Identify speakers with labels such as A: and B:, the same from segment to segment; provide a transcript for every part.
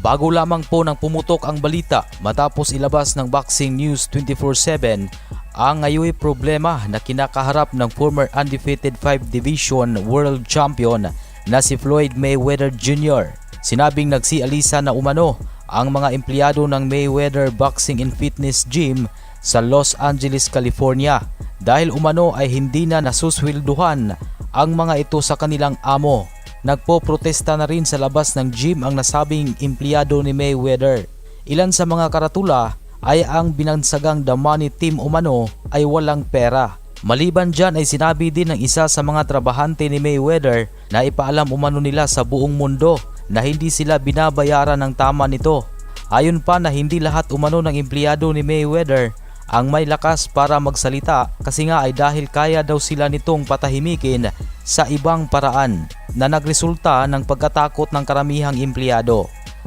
A: Bago lamang po nang pumutok ang balita matapos ilabas ng Boxing News 24/7 ang ngayoy problema na kinakaharap ng former undefeated 5 Division World Champion na si Floyd Mayweather Jr. Sinabing nagsialisa na umano ang mga empleyado ng Mayweather Boxing and Fitness Gym sa Los Angeles, California dahil umano ay hindi na nasuswelduhan ang mga ito sa kanilang amo. Nagpo-protesta na rin sa labas ng gym ang nasabing empleyado ni Mayweather. Ilan sa mga karatula ay ang binansagang The Money Team umano ay walang pera. Maliban dyan ay sinabi din ng isa sa mga trabahante ni Mayweather na ipaalam umano nila sa buong mundo na hindi sila binabayaran ng tama nito. Ayon pa na hindi lahat umano ng empleyado ni Mayweather ang may lakas para magsalita kasi nga ay dahil kaya daw sila nitong patahimikin sa ibang paraan na nagresulta ng pagkatakot ng karamihang empleyado.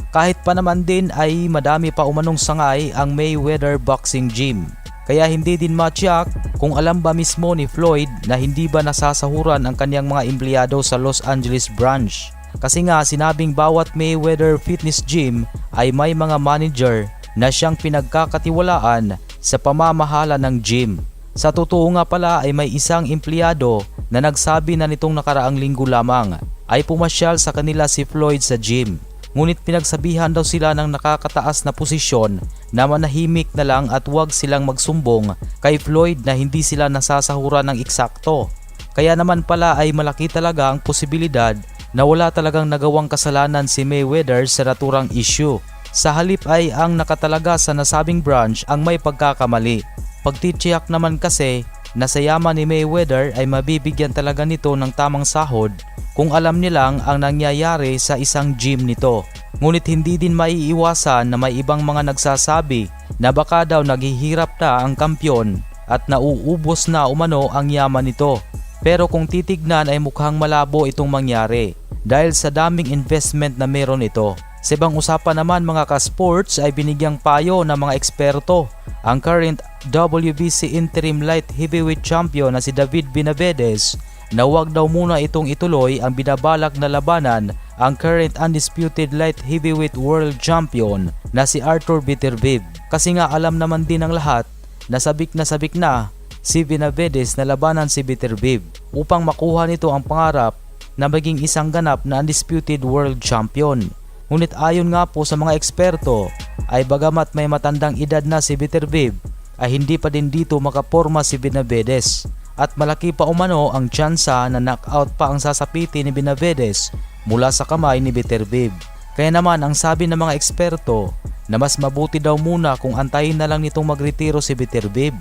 A: Kahit pa naman din ay madami pa umanong sangay ang Mayweather Boxing Gym. Kaya hindi din matyak kung alam ba mismo ni Floyd na hindi ba nasasahuran ang kanyang mga empleyado sa Los Angeles branch. Kasi nga sinabing bawat Mayweather Fitness Gym ay may mga manager na siyang pinagkakatiwalaan sa pamamahala ng gym. Sa totoo nga pala ay may isang empleyado na nagsabi na nitong nakaraang linggo lamang ay pumasyal sa kanila si Floyd sa gym. Ngunit pinagsabihan daw sila ng nakakataas na posisyon na manahimik na lang at huwag silang magsumbong kay Floyd na hindi sila nasasahuran ng eksakto. Kaya naman pala ay malaki talaga ang posibilidad na wala talagang nagawang kasalanan si Mayweather sa naturang issue. Sa halip ay ang nakatalaga sa nasabing branch ang may pagkakamali. Pagtitiyak naman kasi na sa yaman ni Mayweather ay mabibigyan talaga nito ng tamang sahod kung alam nilang ang nangyayari sa isang gym nito. Ngunit hindi din maiiwasan na may ibang mga nagsasabi na baka daw naghihirap na ang kampyon at nauubos na umano ang yaman nito. Pero kung titignan ay mukhang malabo itong mangyari dahil sa daming investment na meron ito. Sa ibang usapan naman mga ka-sports ay binigyang payo ng mga eksperto ang current WBC Interim Light Heavyweight Champion na si David Benavidez na huwag daw muna itong ituloy ang binabalak na labanan ang current undisputed Light Heavyweight World Champion na si Arthur Beterbiev. Kasi nga alam naman din ng lahat na sabik na si Benavidez na labanan si Beterbiev upang makuha nito ang pangarap na maging isang ganap na undisputed World Champion. Ngunit ayon nga po sa mga eksperto ay bagamat may matandang edad na si Beterbiev ay hindi pa din dito makaporma si Benavidez at malaki pa umano ang tsansa na knockout pa ang sasapitin ni Benavidez mula sa kamay ni Beterbiev. Kaya naman ang sabi ng mga eksperto na mas mabuti daw muna kung antayin na lang nitong magretiro si Beterbiev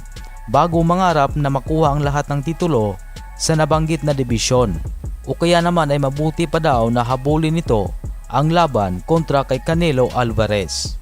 A: bago mangarap na makuha ang lahat ng titulo sa nabanggit na dibisyon. O kaya naman ay mabuti pa daw na habulin nito ang laban kontra kay Canelo Alvarez.